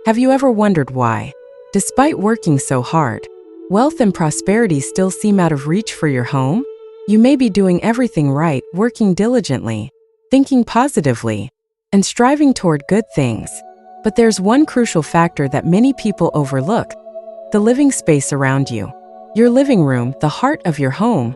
Have you ever wondered why, despite working so hard, wealth and prosperity still seem out of reach for your home? You may be doing everything right, working diligently, thinking positively, and striving toward good things. But there's one crucial factor that many people overlook: the living space around you. Your living room, the heart of your home,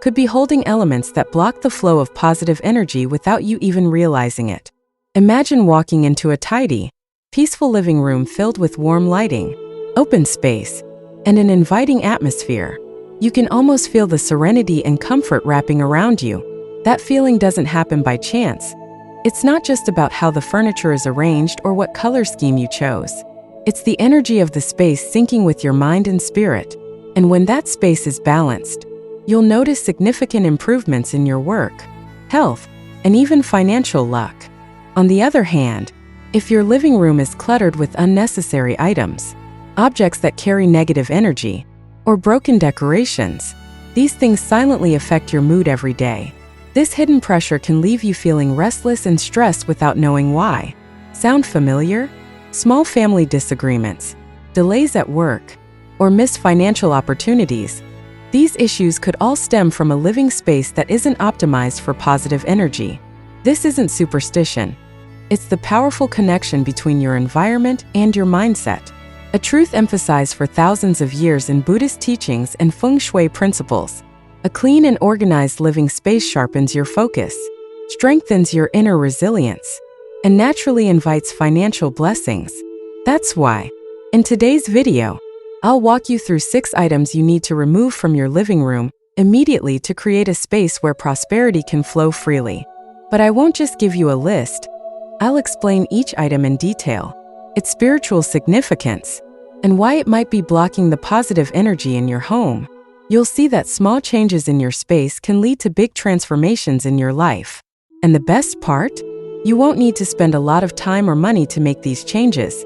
could be holding elements that block the flow of positive energy without you even realizing it. Imagine walking into a tidy, peaceful living room filled with warm lighting, open space, and an inviting atmosphere. You can almost feel the serenity and comfort wrapping around you. That feeling doesn't happen by chance. It's not just about how the furniture is arranged or what color scheme you chose. It's the energy of the space syncing with your mind and spirit. And when that space is balanced, you'll notice significant improvements in your work, health, and even financial luck. On the other hand, if your living room is cluttered with unnecessary items, objects that carry negative energy, or broken decorations, these things silently affect your mood every day. This hidden pressure can leave you feeling restless and stressed without knowing why. Sound familiar? Small family disagreements, delays at work, or missed financial opportunities. These issues could all stem from a living space that isn't optimized for positive energy. This isn't superstition. It's the powerful connection between your environment and your mindset, a truth emphasized for thousands of years in Buddhist teachings and feng shui principles. A clean and organized living space sharpens your focus, strengthens your inner resilience, and naturally invites financial blessings. That's why, in today's video, I'll walk you through 6 items you need to remove from your living room immediately to create a space where prosperity can flow freely. But I won't just give you a list. I'll explain each item in detail, its spiritual significance, and why it might be blocking the positive energy in your home. You'll see that small changes in your space can lead to big transformations in your life. And the best part? You won't need to spend a lot of time or money to make these changes.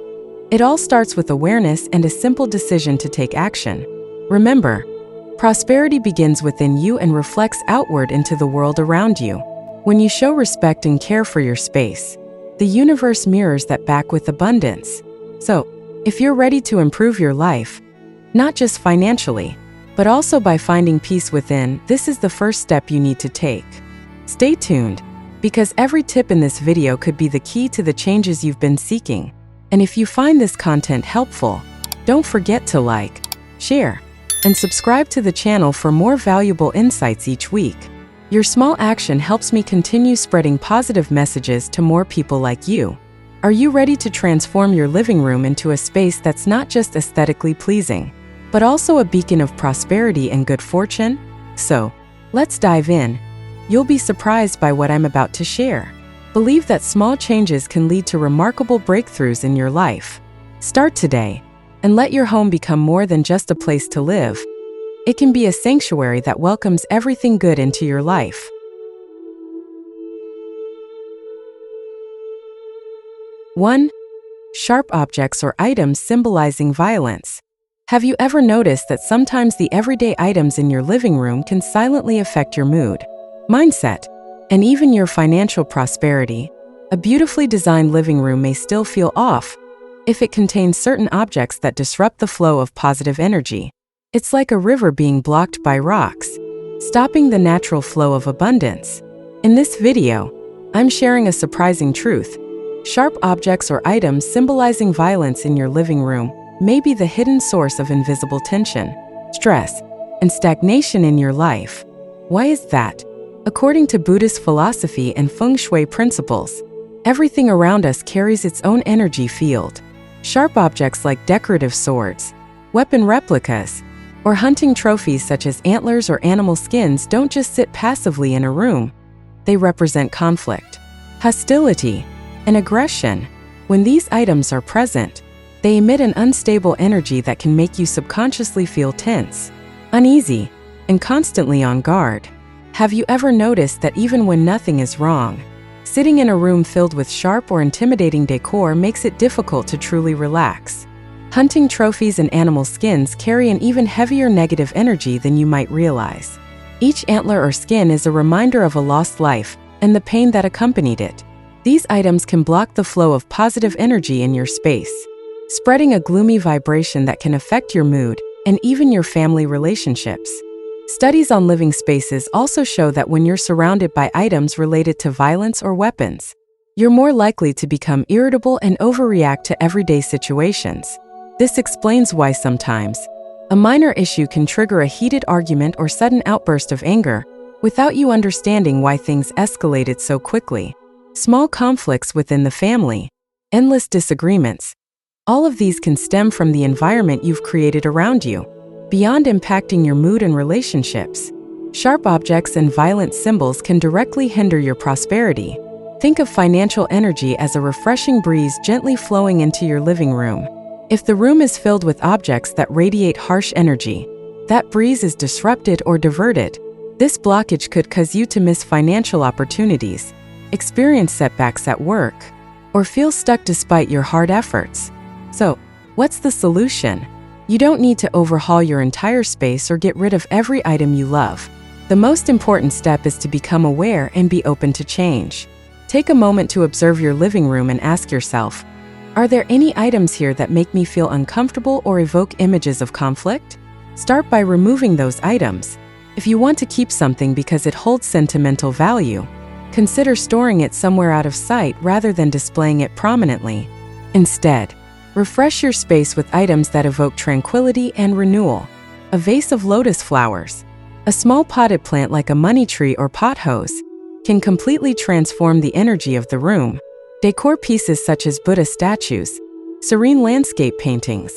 It all starts with awareness and a simple decision to take action. Remember, prosperity begins within you and reflects outward into the world around you. When you show respect and care for your space, the universe mirrors that back with abundance. So, if you're ready to improve your life, not just financially, but also by finding peace within, this is the first step you need to take. Stay tuned, because every tip in this video could be the key to the changes you've been seeking. And if you find this content helpful, don't forget to like, share, and subscribe to the channel for more valuable insights each week. Your small action helps me continue spreading positive messages to more people like you. Are you ready to transform your living room into a space that's not just aesthetically pleasing, but also a beacon of prosperity and good fortune? So, let's dive in. You'll be surprised by what I'm about to share. Believe that small changes can lead to remarkable breakthroughs in your life. Start today, and let your home become more than just a place to live. It can be a sanctuary that welcomes everything good into your life. 1. Sharp objects or items symbolizing violence. Have you ever noticed that sometimes the everyday items in your living room can silently affect your mood, mindset, and even your financial prosperity? A beautifully designed living room may still feel off if it contains certain objects that disrupt the flow of positive energy. It's like a river being blocked by rocks, stopping the natural flow of abundance. In this video, I'm sharing a surprising truth. Sharp objects or items symbolizing violence in your living room may be the hidden source of invisible tension, stress, and stagnation in your life. Why is that? According to Buddhist philosophy and feng shui principles, everything around us carries its own energy field. Sharp objects like decorative swords, weapon replicas, or hunting trophies such as antlers or animal skins don't just sit passively in a room. They represent conflict, hostility, and aggression. When these items are present, they emit an unstable energy that can make you subconsciously feel tense, uneasy, and constantly on guard. Have you ever noticed that even when nothing is wrong, sitting in a room filled with sharp or intimidating decor makes it difficult to truly relax? Hunting trophies and animal skins carry an even heavier negative energy than you might realize. Each antler or skin is a reminder of a lost life and the pain that accompanied it. These items can block the flow of positive energy in your space. spreading a gloomy vibration that can affect your mood and even your family relationships. Studies on living spaces also show that when you're surrounded by items related to violence or weapons, you're more likely to become irritable and overreact to everyday situations. This explains why sometimes a minor issue can trigger a heated argument or sudden outburst of anger without you understanding why things escalated so quickly. Small conflicts within the family, endless disagreements, all of these can stem from the environment you've created around you. Beyond impacting your mood and relationships, sharp objects and violent symbols can directly hinder your prosperity. Think of financial energy as a refreshing breeze gently flowing into your living room. If the room is filled with objects that radiate harsh energy, that breeze is disrupted or diverted. This blockage could cause you to miss financial opportunities, experience setbacks at work, or feel stuck despite your hard efforts. So, what's the solution? You don't need to overhaul your entire space or get rid of every item you love. The most important step is to become aware and be open to change. Take a moment to observe your living room and ask yourself, are there any items here that make me feel uncomfortable or evoke images of conflict? Start by removing those items. If you want to keep something because it holds sentimental value, consider storing it somewhere out of sight rather than displaying it prominently. Instead, refresh your space with items that evoke tranquility and renewal. A vase of lotus flowers, a small potted plant like a money tree or pothose, can completely transform the energy of the room. Decor pieces such as Buddhist statues, serene landscape paintings,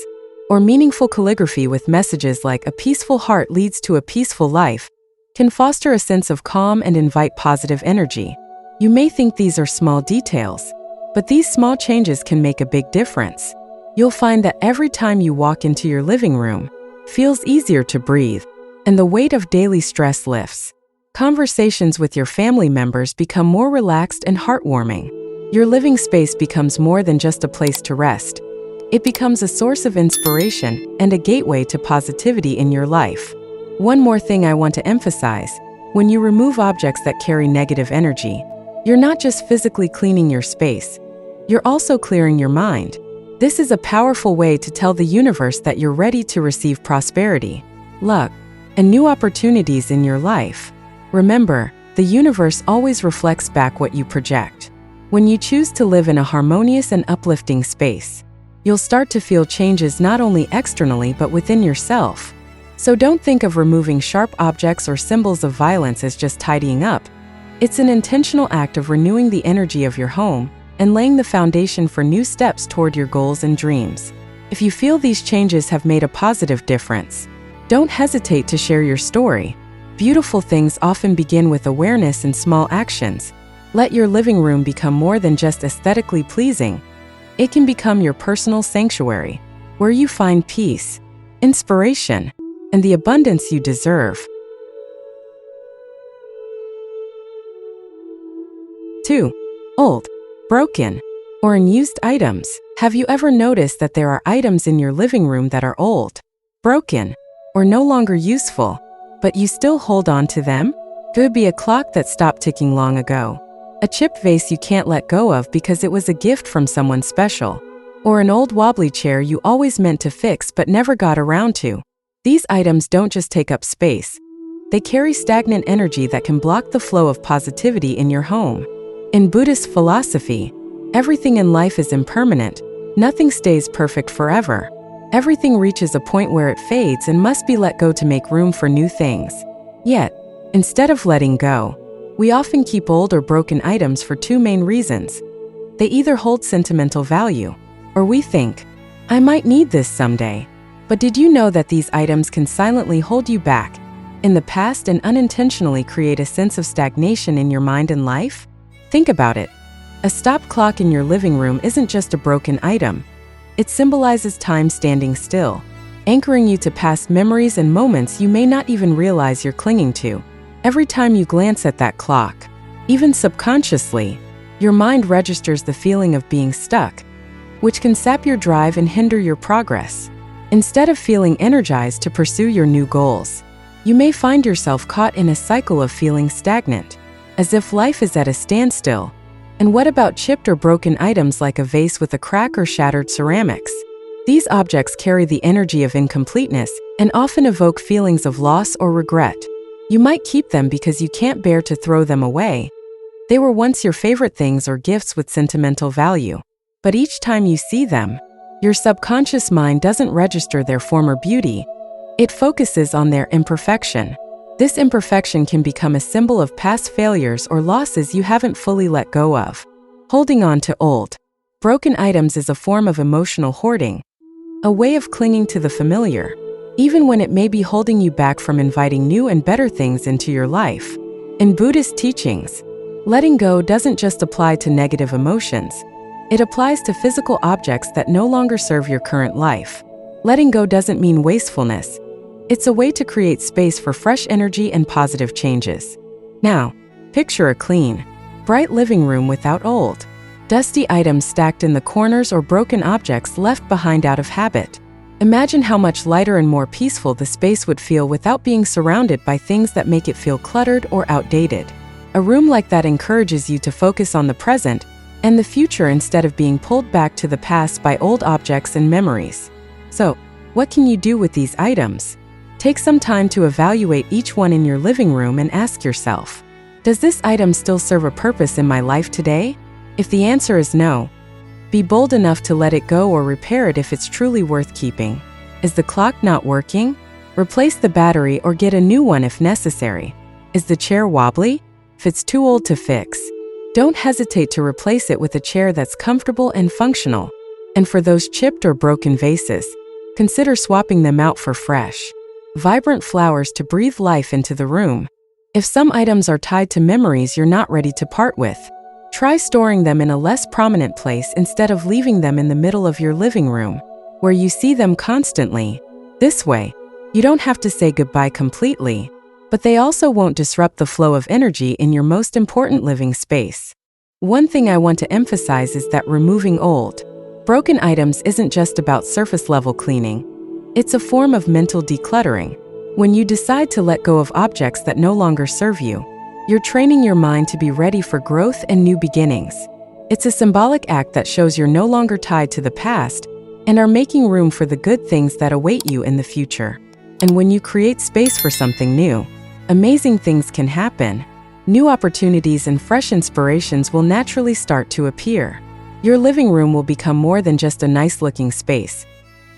or meaningful calligraphy with messages like "a peaceful heart leads to a peaceful life" can foster a sense of calm and invite positive energy. You may think these are small details, but these small changes can make a big difference. You'll find that every time you walk into your living room, it feels easier to breathe, and the weight of daily stress lifts. Conversations with your family members become more relaxed and heartwarming. Your living space becomes more than just a place to rest. It becomes a source of inspiration and a gateway to positivity in your life. One more thing I want to emphasize: when you remove objects that carry negative energy, you're not just physically cleaning your space, you're also clearing your mind. This is a powerful way to tell the universe that you're ready to receive prosperity, luck, and new opportunities in your life. Remember, the universe always reflects back what you project. When you choose to live in a harmonious and uplifting space, you'll start to feel changes not only externally but within yourself. So don't think of removing sharp objects or symbols of violence as just tidying up. It's an intentional act of renewing the energy of your home and laying the foundation for new steps toward your goals and dreams. If you feel these changes have made a positive difference, don't hesitate to share your story. Beautiful things often begin with awareness and small actions. Let your living room become more than just aesthetically pleasing. It can become your personal sanctuary, where you find peace, inspiration, and the abundance you deserve. 2. Old, broken, or unused items. Have you ever noticed that there are items in your living room that are old, broken, or no longer useful, but you still hold on to them? Could be a clock that stopped ticking long ago, a chipped vase you can't let go of because it was a gift from someone special, or an old wobbly chair you always meant to fix but never got around to. These items don't just take up space. They carry stagnant energy that can block the flow of positivity in your home. In Buddhist philosophy, everything in life is impermanent. Nothing stays perfect forever. Everything reaches a point where it fades and must be let go to make room for new things. Yet, instead of letting go, we often keep old or broken items for two main reasons. They either hold sentimental value, or we think, I might need this someday. But did you know that these items can silently hold you back in the past and unintentionally create a sense of stagnation in your mind and life? Think about it. A stop clock in your living room isn't just a broken item. It symbolizes time standing still, anchoring you to past memories and moments you may not even realize you're clinging to. Every time you glance at that clock, even subconsciously, your mind registers the feeling of being stuck, which can sap your drive and hinder your progress. Instead of feeling energized to pursue your new goals, you may find yourself caught in a cycle of feeling stagnant, as if life is at a standstill. And what about chipped or broken items like a vase with a crack or shattered ceramics? These objects carry the energy of incompleteness and often evoke feelings of loss or regret. You might keep them because you can't bear to throw them away. They were once your favorite things or gifts with sentimental value. But each time you see them, your subconscious mind doesn't register their former beauty. It focuses on their imperfection. This imperfection can become a symbol of past failures or losses you haven't fully let go of. Holding on to old, broken items is a form of emotional hoarding, a way of clinging to the familiar, even when it may be holding you back from inviting new and better things into your life. In Buddhist teachings, letting go doesn't just apply to negative emotions. It applies to physical objects that no longer serve your current life. Letting go doesn't mean wastefulness. It's a way to create space for fresh energy and positive changes. Now, picture a clean, bright living room without old, dusty items stacked in the corners or broken objects left behind out of habit. Imagine how much lighter and more peaceful the space would feel without being surrounded by things that make it feel cluttered or outdated. A room like that encourages you to focus on the present and the future instead of being pulled back to the past by old objects and memories. So, what can you do with these items? Take some time to evaluate each one in your living room and ask yourself, does this item still serve a purpose in my life today? If the answer is no, be bold enough to let it go or repair it if it's truly worth keeping. Is the clock not working? Replace the battery or get a new one if necessary. Is the chair wobbly? If it's too old to fix, don't hesitate to replace it with a chair that's comfortable and functional. And for those chipped or broken vases, consider swapping them out for fresh, vibrant flowers to breathe life into the room. If some items are tied to memories you're not ready to part with, try storing them in a less prominent place instead of leaving them in the middle of your living room, where you see them constantly. This way, you don't have to say goodbye completely, but they also won't disrupt the flow of energy in your most important living space. One thing I want to emphasize is that removing old, broken items isn't just about surface-level cleaning. It's a form of mental decluttering. When you decide to let go of objects that no longer serve you, you're training your mind to be ready for growth and new beginnings. It's a symbolic act that shows you're no longer tied to the past and are making room for the good things that await you in the future. And when you create space for something new, amazing things can happen. New opportunities and fresh inspirations will naturally start to appear. Your living room will become more than just a nice-looking space.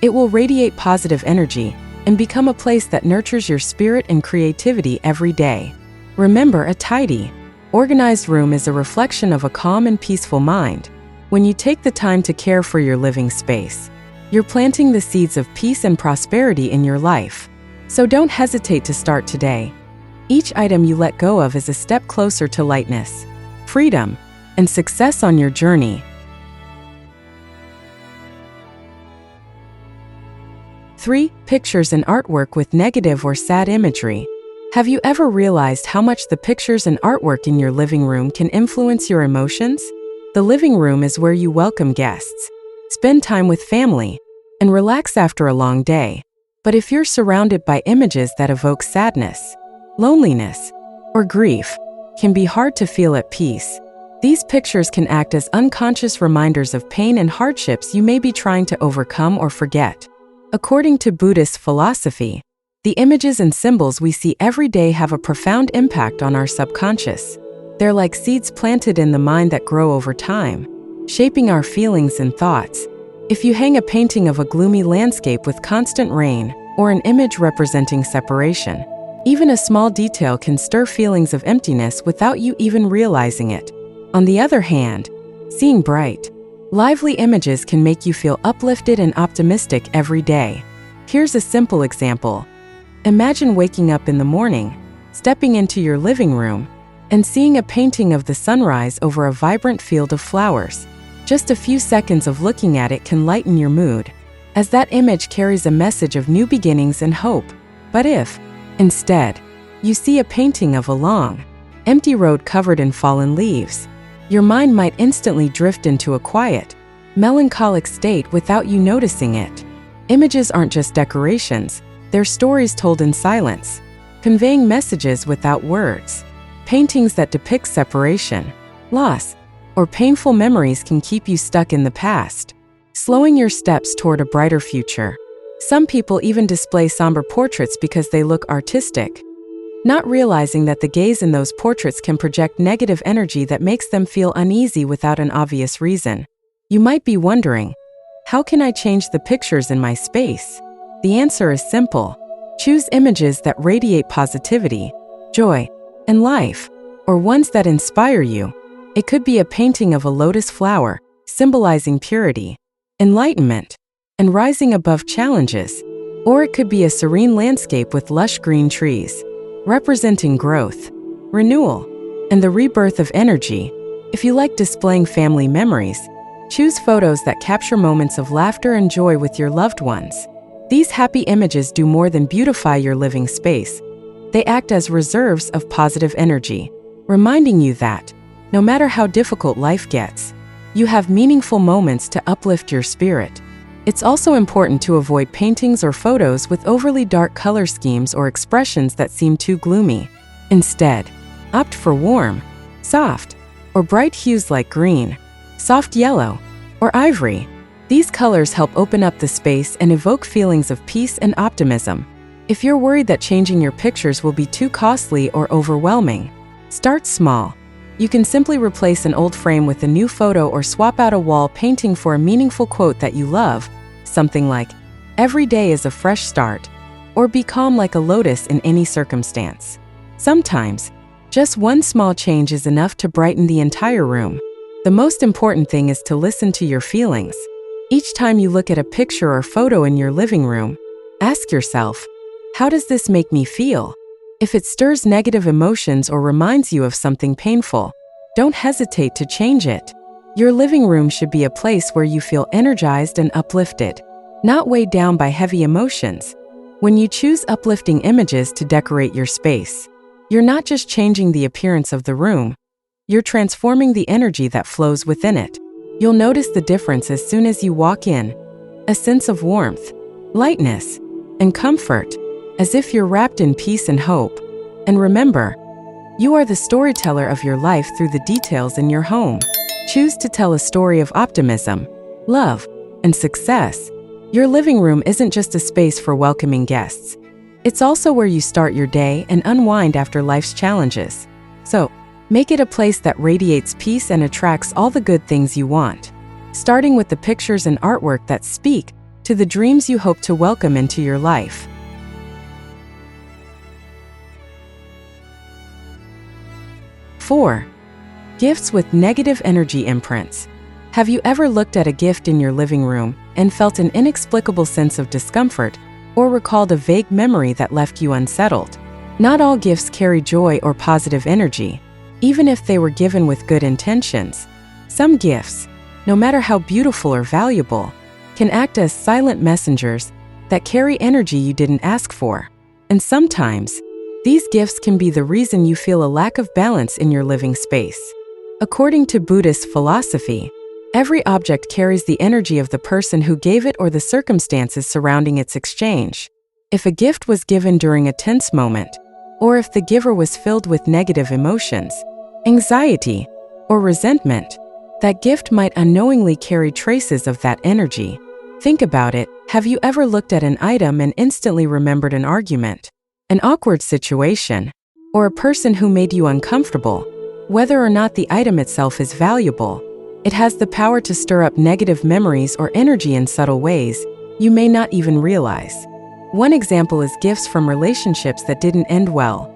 It will radiate positive energy and become a place that nurtures your spirit and creativity every day. Remember, a tidy, organized room is a reflection of a calm and peaceful mind. When you take the time to care for your living space, you're planting the seeds of peace and prosperity in your life. So don't hesitate to start today. Each item you let go of is a step closer to lightness, freedom, and success on your journey. 3. Pictures and artwork with negative or sad imagery. Have you ever realized how much the pictures and artwork in your living room can influence your emotions? The living room is where you welcome guests, spend time with family, and relax after a long day. But if you're surrounded by images that evoke sadness, loneliness, or grief, it can be hard to feel at peace. These pictures can act as unconscious reminders of pain and hardships you may be trying to overcome or forget. According to Buddhist philosophy, the images and symbols we see every day have a profound impact on our subconscious. They're like seeds planted in the mind that grow over time, shaping our feelings and thoughts. If you hang a painting of a gloomy landscape with constant rain, or an image representing separation, even a small detail can stir feelings of emptiness without you even realizing it. On the other hand, seeing bright, lively images can make you feel uplifted and optimistic every day. Here's a simple example. Imagine waking up in the morning, stepping into your living room, and seeing a painting of the sunrise over a vibrant field of flowers. Just a few seconds of looking at it can lighten your mood, as that image carries a message of new beginnings and hope. But if, instead, you see a painting of a long, empty road covered in fallen leaves, your mind might instantly drift into a quiet, melancholic state without you noticing it. Images aren't just decorations, they're stories told in silence, conveying messages without words. Paintings that depict separation, loss, or painful memories can keep you stuck in the past. slowing your steps toward a brighter future. Some people even display somber portraits because they look artistic, not realizing that the gaze in those portraits can project negative energy that makes them feel uneasy without an obvious reason. You might be wondering, how can I change the pictures in my space? The answer is simple. Choose images that radiate positivity, joy, and life, or ones that inspire you. It could be a painting of a lotus flower, symbolizing purity, enlightenment, and rising above challenges. Or it could be a serene landscape with lush green trees, representing growth, renewal, and the rebirth of energy. If you like displaying family memories, choose photos that capture moments of laughter and joy with your loved ones. These happy images do more than beautify your living space. They act as reserves of positive energy, reminding you that, no matter how difficult life gets, you have meaningful moments to uplift your spirit. It's also important to avoid paintings or photos with overly dark color schemes or expressions that seem too gloomy. Instead, opt for warm, soft, or bright hues like green, soft yellow, or ivory. These colors help open up the space and evoke feelings of peace and optimism. If you're worried that changing your pictures will be too costly or overwhelming, start small. You can simply replace an old frame with a new photo or swap out a wall painting for a meaningful quote that you love, something like, "Every day is a fresh start," or "Be calm like a lotus in any circumstance." Sometimes, just one small change is enough to brighten the entire room. The most important thing is to listen to your feelings. Each time you look at a picture or photo in your living room, ask yourself, how does this make me feel? If it stirs negative emotions or reminds you of something painful, don't hesitate to change it. Your living room should be a place where you feel energized and uplifted, not weighed down by heavy emotions. When you choose uplifting images to decorate your space, you're not just changing the appearance of the room, you're transforming the energy that flows within it. You'll notice the difference as soon as you walk in. A sense of warmth, lightness, and comfort, as if you're wrapped in peace and hope. And remember, you are the storyteller of your life through the details in your home. Choose to tell a story of optimism, love, and success. Your living room isn't just a space for welcoming guests. It's also where you start your day and unwind after life's challenges. So, make it a place that radiates peace and attracts all the good things you want. Starting with the pictures and artwork that speak to the dreams you hope to welcome into your life. 4. Gifts with negative energy imprints. Have you ever looked at a gift in your living room and felt an inexplicable sense of discomfort, or recalled a vague memory that left you unsettled? Not all gifts carry joy or positive energy, even if they were given with good intentions. Some gifts, no matter how beautiful or valuable, can act as silent messengers that carry energy you didn't ask for. And sometimes, these gifts can be the reason you feel a lack of balance in your living space. According to Buddhist philosophy, every object carries the energy of the person who gave it or the circumstances surrounding its exchange. If a gift was given during a tense moment, or if the giver was filled with negative emotions, anxiety, or resentment, that gift might unknowingly carry traces of that energy. Think about it. Have you ever looked at an item and instantly remembered an argument, an awkward situation, or a person who made you uncomfortable? Whether or not the item itself is valuable, it has the power to stir up negative memories or energy in subtle ways you may not even realize. One example is gifts from relationships that didn't end well.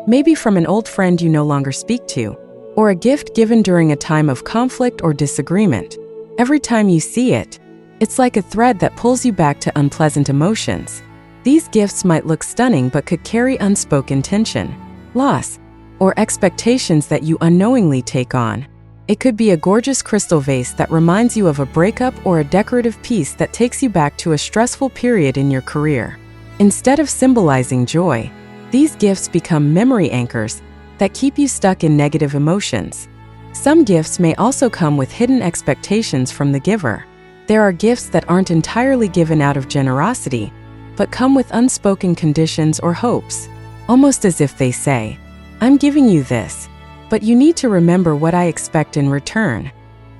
Maybe from an old friend you no longer speak to, or a gift given during a time of conflict or disagreement. Every time you see it, it's like a thread that pulls you back to unpleasant emotions. These gifts might look stunning but could carry unspoken tension, loss, or expectations that you unknowingly take on. It could be a gorgeous crystal vase that reminds you of a breakup, or a decorative piece that takes you back to a stressful period in your career. Instead of symbolizing joy, these gifts become memory anchors that keep you stuck in negative emotions. Some gifts may also come with hidden expectations from the giver. There are gifts that aren't entirely given out of generosity, but come with unspoken conditions or hopes, almost as if they say, "I'm giving you this, but you need to remember what I expect in return."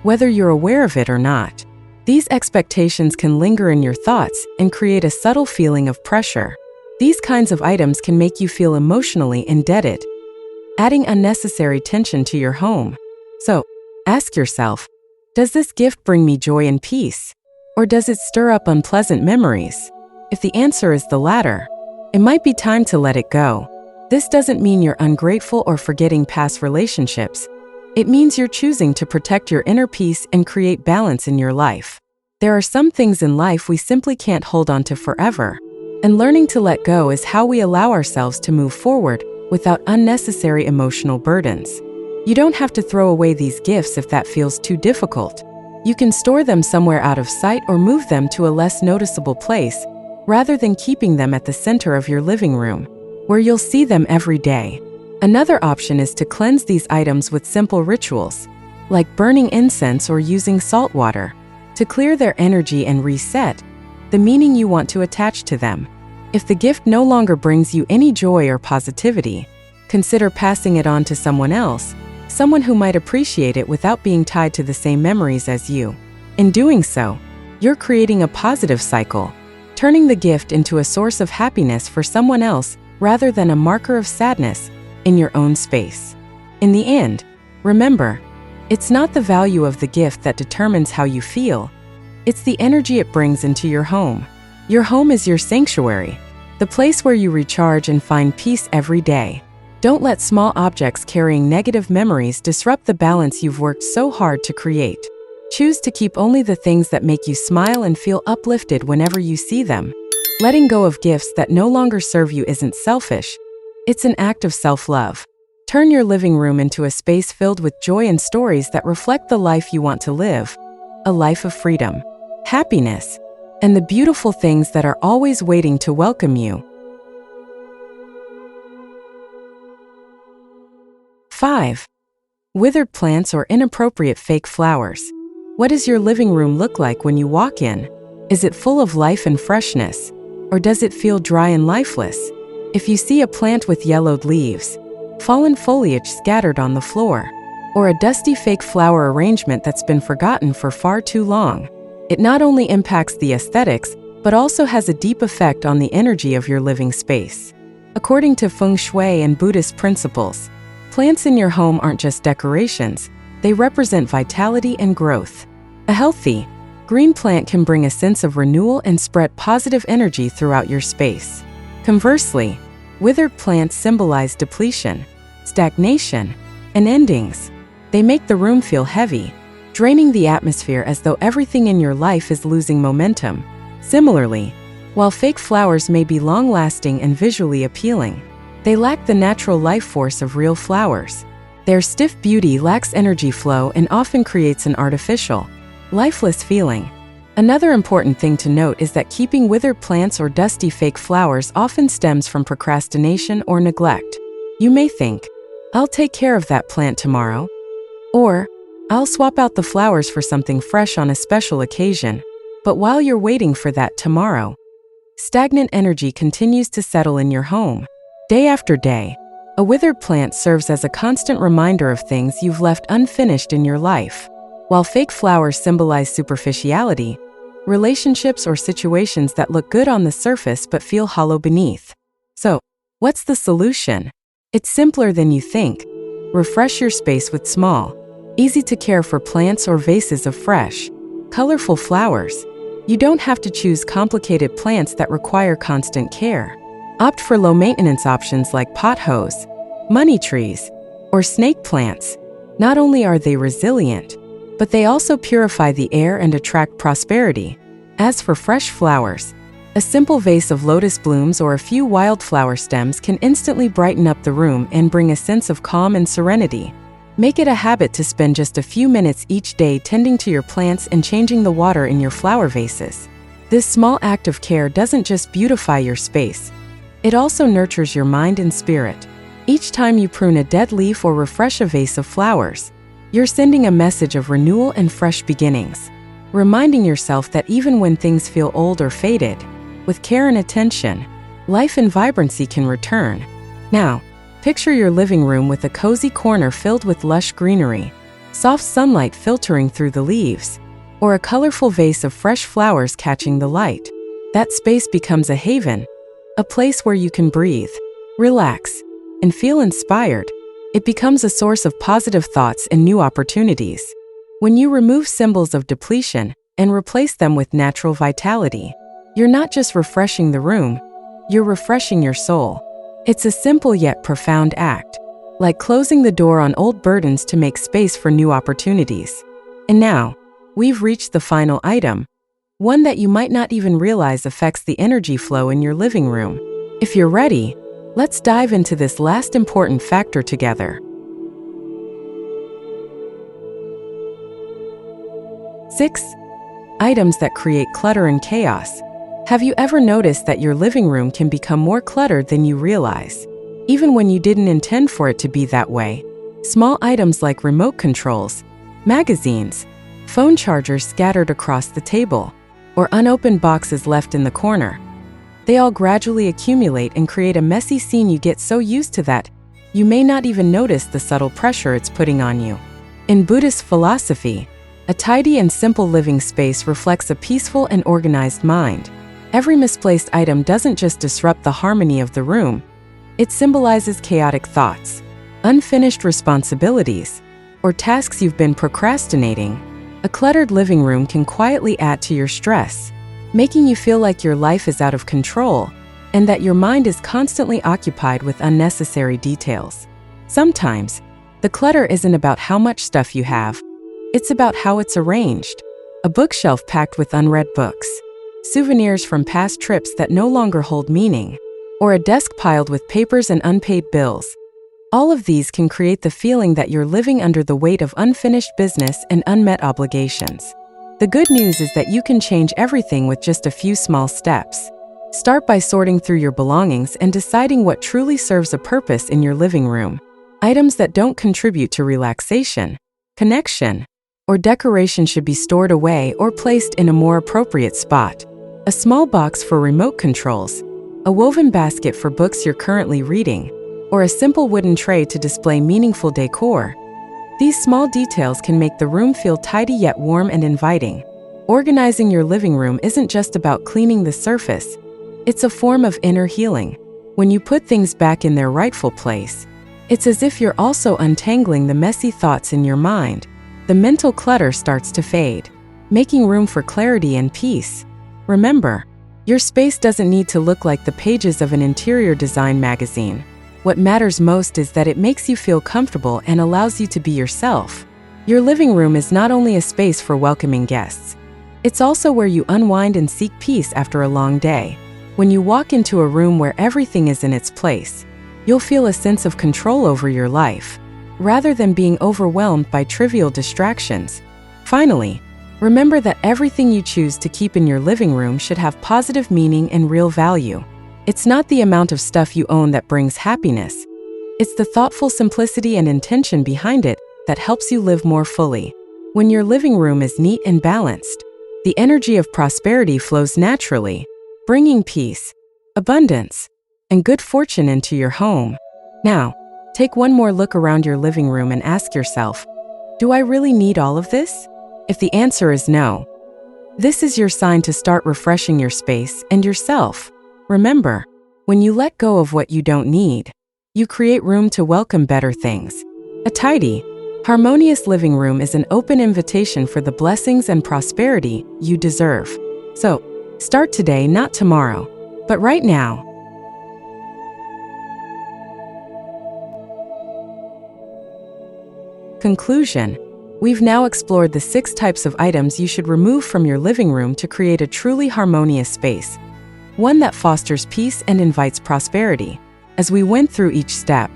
Whether you're aware of it or not, These expectations can linger in your thoughts and create a subtle feeling of pressure. These kinds of items can make you feel emotionally indebted, adding unnecessary tension to your home. So, ask yourself, does this gift bring me joy and peace? Or does it stir up unpleasant memories? If the answer is the latter, it might be time to let it go. This doesn't mean you're ungrateful or forgetting past relationships. It means you're choosing to protect your inner peace and create balance in your life. There are some things in life we simply can't hold on to forever, and learning to let go is how we allow ourselves to move forward without unnecessary emotional burdens. You don't have to throw away these gifts if that feels too difficult. You can store them somewhere out of sight or move them to a less noticeable place, rather than keeping them at the center of your living room, where you'll see them every day. Another option is to cleanse these items with simple rituals, like burning incense or using salt water, to clear their energy and reset the meaning you want to attach to them. If the gift no longer brings you any joy or positivity, consider passing it on to someone else, someone who might appreciate it without being tied to the same memories as you. In doing so, you're creating a positive cycle, turning the gift into a source of happiness for someone else rather than a marker of sadness in your own space. In the end, remember, it's not the value of the gift that determines how you feel. It's the energy it brings into your home. Your home is your sanctuary, the place where you recharge and find peace every day. Don't let small objects carrying negative memories disrupt the balance you've worked so hard to create. Choose to keep only the things that make you smile and feel uplifted whenever you see them. Letting go of gifts that no longer serve you isn't selfish. It's an act of self-love. Turn your living room into a space filled with joy and stories that reflect the life you want to live. A life of freedom, happiness, and the beautiful things that are always waiting to welcome you. 5. Withered plants or inappropriate fake flowers. What does your living room look like when you walk in? Is it full of life and freshness? Or does it feel dry and lifeless? If you see a plant with yellowed leaves, fallen foliage scattered on the floor, or a dusty fake flower arrangement that's been forgotten for far too long, it not only impacts the aesthetics, but also has a deep effect on the energy of your living space. According to feng shui and Buddhist principles, plants in your home aren't just decorations, they represent vitality and growth. A healthy, green plant can bring a sense of renewal and spread positive energy throughout your space. Conversely, withered plants symbolize depletion, stagnation, and endings. They make the room feel heavy, draining the atmosphere as though everything in your life is losing momentum. Similarly, while fake flowers may be long-lasting and visually appealing, they lack the natural life force of real flowers. Their stiff beauty lacks energy flow and often creates an artificial, lifeless feeling. Another important thing to note is that keeping withered plants or dusty fake flowers often stems from procrastination or neglect. You may think, "I'll take care of that plant tomorrow," or "I'll swap out the flowers for something fresh on a special occasion." But while you're waiting for that tomorrow, stagnant energy continues to settle in your home. Day after day, a withered plant serves as a constant reminder of things you've left unfinished in your life. While fake flowers symbolize superficiality, relationships or situations that look good on the surface but feel hollow beneath. So, what's the solution? It's simpler than you think. Refresh your space with small, easy-to-care-for plants or vases of fresh, colorful flowers. You don't have to choose complicated plants that require constant care. Opt for low-maintenance options like pothos, money trees, or snake plants. Not only are they resilient, but they also purify the air and attract prosperity. As for fresh flowers, a simple vase of lotus blooms or a few wildflower stems can instantly brighten up the room and bring a sense of calm and serenity. Make it a habit to spend just a few minutes each day tending to your plants and changing the water in your flower vases. This small act of care doesn't just beautify your space, it also nurtures your mind and spirit. Each time you prune a dead leaf or refresh a vase of flowers, you're sending a message of renewal and fresh beginnings, reminding yourself that even when things feel old or faded, with care and attention, life and vibrancy can return. Now, picture your living room with a cozy corner filled with lush greenery, soft sunlight filtering through the leaves, or a colorful vase of fresh flowers catching the light. That space becomes a haven, a place where you can breathe, relax, and feel inspired. It becomes a source of positive thoughts and new opportunities. When you remove symbols of depletion and replace them with natural vitality, you're not just refreshing the room, you're refreshing your soul. It's a simple yet profound act, like closing the door on old burdens to make space for new opportunities. And now, we've reached the final item, one that you might not even realize affects the energy flow in your living room. If you're ready, let's dive into this last important factor together. 6. Items that create clutter and chaos. Have you ever noticed that your living room can become more cluttered than you realize, even when you didn't intend for it to be that way? Small items like remote controls, magazines, phone chargers scattered across the table, or unopened boxes left in the corner. They all gradually accumulate and create a messy scene. You get so used to that, you may not even notice the subtle pressure it's putting on you. In Buddhist philosophy, a tidy and simple living space reflects a peaceful and organized mind. Every misplaced item doesn't just disrupt the harmony of the room, it symbolizes chaotic thoughts, unfinished responsibilities, or tasks you've been procrastinating. A cluttered living room can quietly add to your stress, making you feel like your life is out of control and that your mind is constantly occupied with unnecessary details. Sometimes, the clutter isn't about how much stuff you have, it's about how it's arranged. A bookshelf packed with unread books, souvenirs from past trips that no longer hold meaning, or a desk piled with papers and unpaid bills. All of these can create the feeling that you're living under the weight of unfinished business and unmet obligations. The good news is that you can change everything with just a few small steps. Start by sorting through your belongings and deciding what truly serves a purpose in your living room. Items that don't contribute to relaxation, connection, or decoration should be stored away or placed in a more appropriate spot. A small box for remote controls, a woven basket for books you're currently reading, or a simple wooden tray to display meaningful decor. These small details can make the room feel tidy yet warm and inviting. Organizing your living room isn't just about cleaning the surface, it's a form of inner healing. When you put things back in their rightful place, it's as if you're also untangling the messy thoughts in your mind. The mental clutter starts to fade, making room for clarity and peace. Remember, your space doesn't need to look like the pages of an interior design magazine. What matters most is that it makes you feel comfortable and allows you to be yourself. Your living room is not only a space for welcoming guests, it's also where you unwind and seek peace after a long day. When you walk into a room where everything is in its place, you'll feel a sense of control over your life, rather than being overwhelmed by trivial distractions. Finally, remember that everything you choose to keep in your living room should have positive meaning and real value. It's not the amount of stuff you own that brings happiness. It's the thoughtful simplicity and intention behind it that helps you live more fully. When your living room is neat and balanced, the energy of prosperity flows naturally, bringing peace, abundance, and good fortune into your home. Now, take one more look around your living room and ask yourself, do I really need all of this? If the answer is no, this is your sign to start refreshing your space and yourself. Remember, when you let go of what you don't need, you create room to welcome better things. A tidy, harmonious living room is an open invitation for the blessings and prosperity you deserve. So, start today, not tomorrow, but right now. Conclusion. We've now explored the 6 types of items you should remove from your living room to create a truly harmonious space, one that fosters peace and invites prosperity. As we went through each step,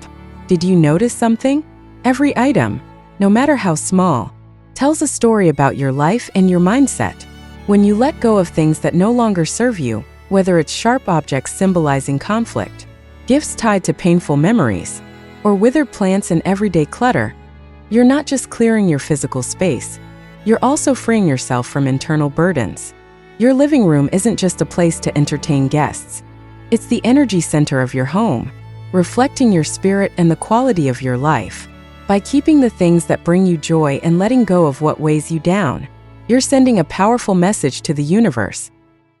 did you notice something? Every item, no matter how small, tells a story about your life and your mindset. When you let go of things that no longer serve you, whether it's sharp objects symbolizing conflict, gifts tied to painful memories, or withered plants and everyday clutter, you're not just clearing your physical space, you're also freeing yourself from internal burdens. Your living room isn't just a place to entertain guests. It's the energy center of your home, reflecting your spirit and the quality of your life. By keeping the things that bring you joy and letting go of what weighs you down, You're sending a powerful message to the universe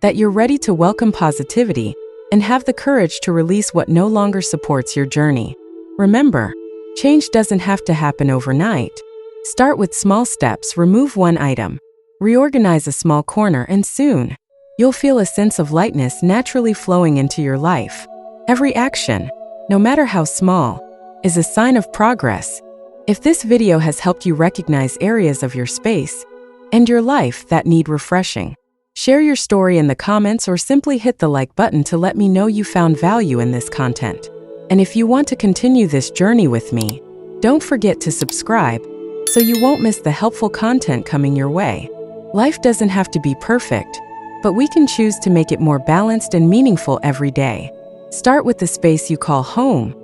that you're ready to welcome positivity and have the courage to release what no longer supports your journey. Remember, change doesn't have to happen overnight. Start with small steps, remove one item, reorganize a small corner, and soon, you'll feel a sense of lightness naturally flowing into your life. Every action, no matter how small, is a sign of progress. If this video has helped you recognize areas of your space and your life that need refreshing, share your story in the comments or simply hit the like button to let me know you found value in this content. And if you want to continue this journey with me, don't forget to subscribe so you won't miss the helpful content coming your way. Life doesn't have to be perfect, but we can choose to make it more balanced and meaningful every day. Start with the space you call home,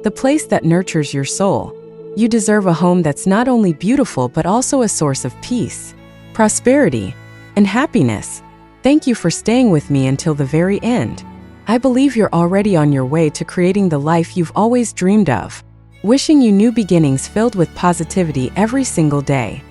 the place that nurtures your soul. You deserve a home that's not only beautiful but also a source of peace, prosperity, and happiness. Thank you for staying with me until the very end. I believe you're already on your way to creating the life you've always dreamed of. Wishing you new beginnings filled with positivity every single day.